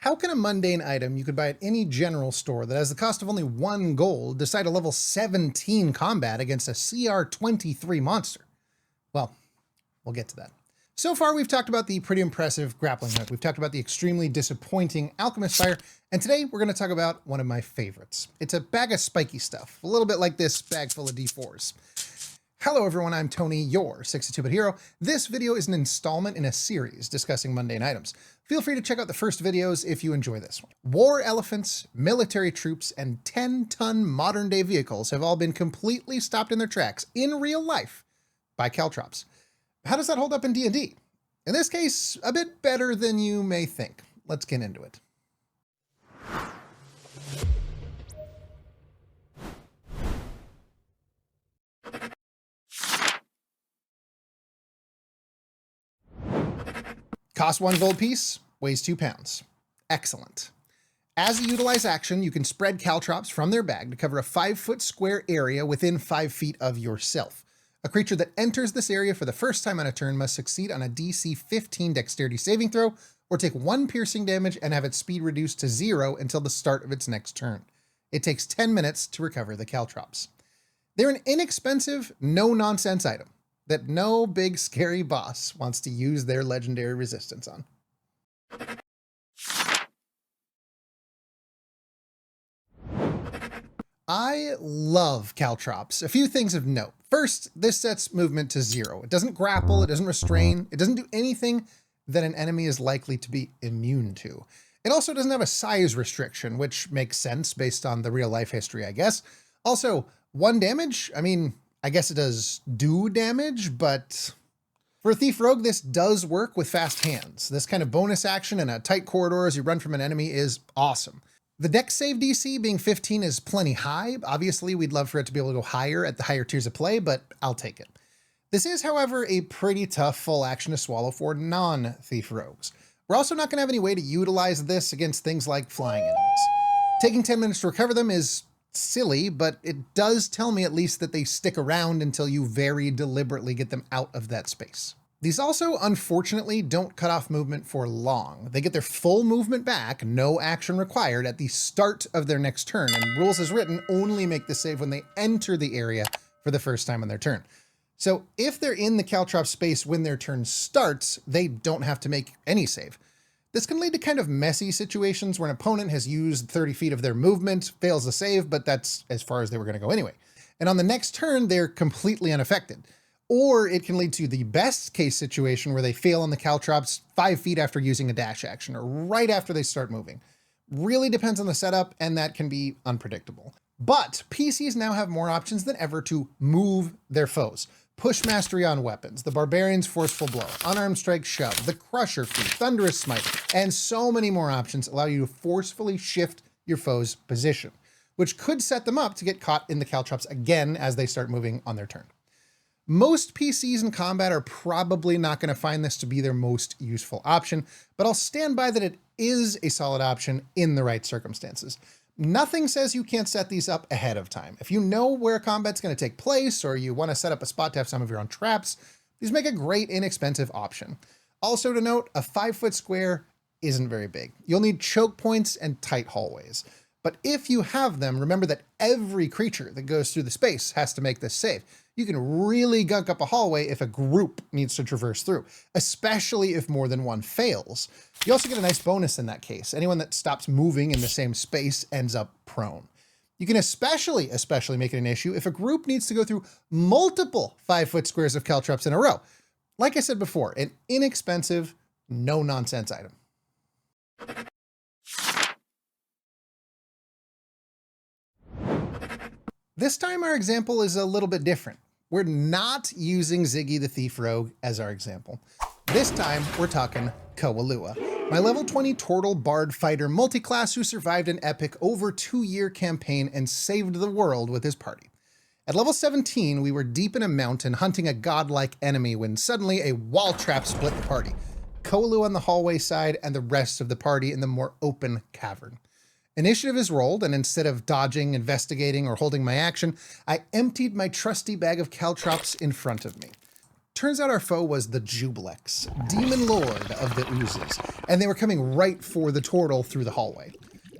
How can a mundane item you could buy at any general store that has the cost of only 1 gold decide a level 17 combat against a CR 23 monster? Well, we'll get to that. So far, we've talked about the pretty impressive grappling hook. We've talked about the extremely disappointing alchemist fire. And today we're going to talk about one of my favorites. It's a bag of spiky stuff, a little bit like this bag full of D4s. Hello everyone, I'm Tony, your 62-bit hero. This video is an installment in a series discussing mundane items. Feel free to check out the first videos if you enjoy this one. War elephants, military troops, and 10-ton modern-day vehicles have all been completely stopped in their tracks in real life by Caltrops. How does that hold up in D&D? In this case, a bit better than you may think. Let's get into it. Cost 1 gold piece, weighs 2 pounds. Excellent. As a utilize action, you can spread caltrops from their bag to cover a 5-foot square area within 5 feet of yourself. A creature that enters this area for the first time on a turn must succeed on a DC 15 dexterity saving throw or take 1 piercing damage and have its speed reduced to 0 until the start of its next turn. It takes 10 minutes to recover the caltrops. They're an inexpensive, no-nonsense item that no big scary boss wants to use their legendary resistance on. I love Caltrops. A few things of note. First, this sets movement to 0. It doesn't grapple, it doesn't restrain, it doesn't do anything that an enemy is likely to be immune to. It also doesn't have a size restriction, which makes sense based on the real life history, I guess. Also, 1 damage, I guess it does do damage, but for a Thief Rogue, this does work with fast hands. This kind of bonus action in a tight corridor as you run from an enemy is awesome. The dex save DC being 15 is plenty high. Obviously, we'd love for it to be able to go higher at the higher tiers of play, but I'll take it. This is, however, a pretty tough full action to swallow for non-Thief Rogues. We're also not going to have any way to utilize this against things like flying enemies. Taking 10 minutes to recover them is silly, but it does tell me at least that they stick around until you very deliberately get them out of that space. These also, unfortunately, don't cut off movement for long. They get their full movement back, no action required, at the start of their next turn, and rules as written only make the save when they enter the area for the first time on their turn. So if they're in the Caltrop space when their turn starts, they don't have to make any save. This can lead to kind of messy situations where an opponent has used 30 feet of their movement, fails the save, but that's as far as they were going to go anyway. And on the next turn, they're completely unaffected. Or it can lead to the best case situation where they fail on the Caltrops 5 feet after using a dash action or right after they start moving. Really depends on the setup, and that can be unpredictable. But PCs now have more options than ever to move their foes. Push mastery on weapons, the Barbarian's Forceful Blow, Unarmed Strike Shove, the Crusher Feat, Thunderous Smite, and so many more options allow you to forcefully shift your foe's position, which could set them up to get caught in the Caltrops again as they start moving on their turn. Most PCs in combat are probably not going to find this to be their most useful option, but I'll stand by that it is a solid option in the right circumstances. Nothing says you can't set these up ahead of time. If you know where combat's going to take place, or you want to set up a spot to have some of your own traps, these make a great inexpensive option. Also to note, a 5-foot square isn't very big. You'll need choke points and tight hallways. But if you have them, remember that every creature that goes through the space has to make this save. You can really gunk up a hallway if a group needs to traverse through, especially if more than one fails. You also get a nice bonus in that case. Anyone that stops moving in the same space ends up prone. You can especially make it an issue if a group needs to go through multiple 5-foot squares of caltrops in a row. Like I said before, an inexpensive, no-nonsense item. This time our example is a little bit different. We're not using Ziggy the Thief Rogue as our example. This time we're talking Koa Lua, my level 20 Turtle Bard Fighter multiclass who survived an epic over 2-year campaign and saved the world with his party. At level 17, we were deep in a mountain hunting a godlike enemy when suddenly a wall trap split the party. Koa Lua on the hallway side and the rest of the party in the more open cavern. Initiative is rolled, and instead of dodging, investigating, or holding my action, I emptied my trusty bag of caltrops in front of me. Turns out our foe was the Jublex, demon lord of the oozes, and they were coming right for the turtle through the hallway.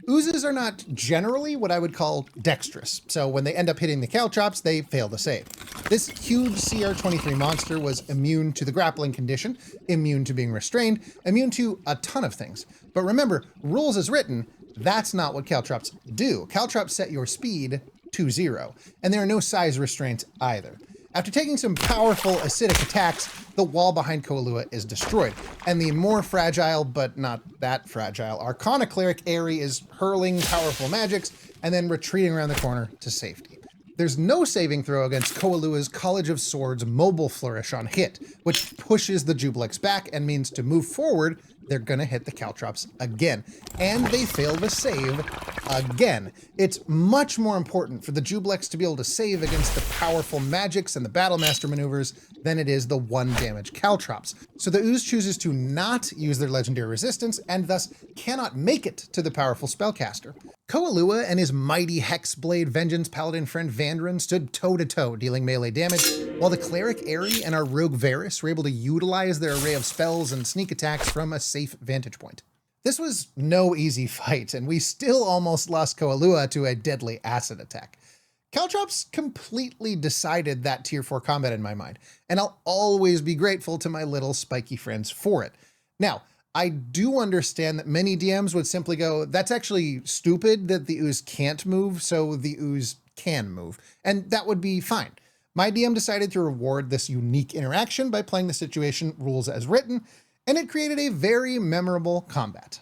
Oozes are not generally what I would call dexterous, so when they end up hitting the Caltrops, they fail to save. This huge CR23 monster was immune to the grappling condition, immune to being restrained, immune to a ton of things. But remember, rules as written, that's not what Caltrops do. Caltrops set your speed to 0, and there are no size restraints either. After taking some powerful acidic attacks, the wall behind Koa Lua is destroyed, and the more fragile, but not that fragile, Arcana Cleric Aerie is hurling powerful magics and then retreating around the corner to safety. There's no saving throw against Koa Lua's College of Swords Mobile Flourish on hit, which pushes the Jublex back and means to move forward, they're gonna hit the Caltrops again. And they fail to save again. It's much more important for the Jublex to be able to save against the powerful magics and the Battlemaster maneuvers than it is the 1 damage Caltrops. So the Ooze chooses to not use their legendary resistance and thus cannot make it to the powerful spellcaster. Koa Lua and his mighty Hexblade Vengeance Paladin friend Vandrin stood toe-to-toe, dealing melee damage, while the Cleric Aerie and our Rogue Varus were able to utilize their array of spells and sneak attacks from a safe vantage point. This was no easy fight, and we still almost lost Koa Lua to a deadly acid attack. Caltrops completely decided that tier 4 combat in my mind, and I'll always be grateful to my little spiky friends for it. Now, I do understand that many DMs would simply go, that's actually stupid that the Ooze can't move, so the Ooze can move, and that would be fine. My DM decided to reward this unique interaction by playing the situation rules as written, and it created a very memorable combat.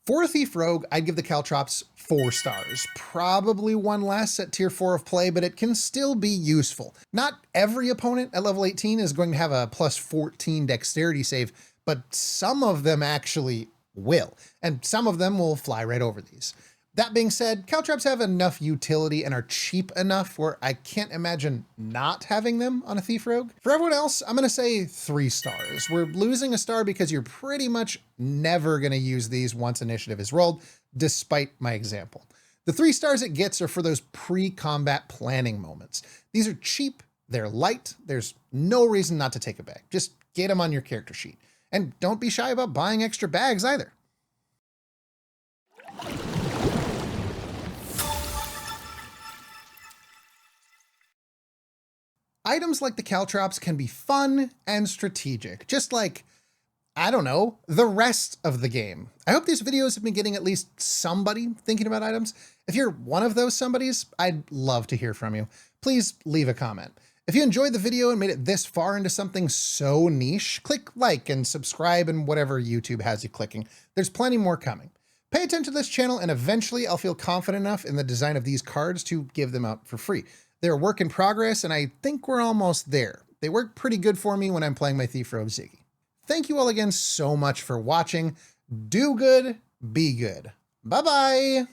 For a Thief Rogue, I'd give the Caltrops 4 stars. Probably 1 less at tier 4 of play, but it can still be useful. Not every opponent at level 18 is going to have a plus 14 dexterity save, but some of them actually will, and some of them will fly right over these. That being said, Caltrops have enough utility and are cheap enough where I can't imagine not having them on a Thief Rogue. For everyone else, I'm going to say 3 stars. We're losing a star because you're pretty much never going to use these once initiative is rolled, despite my example. The 3 stars it gets are for those pre-combat planning moments. These are cheap, they're light, there's no reason not to take a bag. Just get them on your character sheet. And don't be shy about buying extra bags either. Items like the Caltrops can be fun and strategic, just like, I don't know, the rest of the game. I hope these videos have been getting at least somebody thinking about items. If you're one of those somebodies, I'd love to hear from you. Please leave a comment. If you enjoyed the video and made it this far into something so niche, click like and subscribe and whatever YouTube has you clicking. There's plenty more coming. Pay attention to this channel and eventually I'll feel confident enough in the design of these cards to give them out for free. They're a work in progress, and I think we're almost there. They work pretty good for me when I'm playing my Thief Rogue Ziggy. Thank you all again so much for watching. Do good, be good. Bye-bye.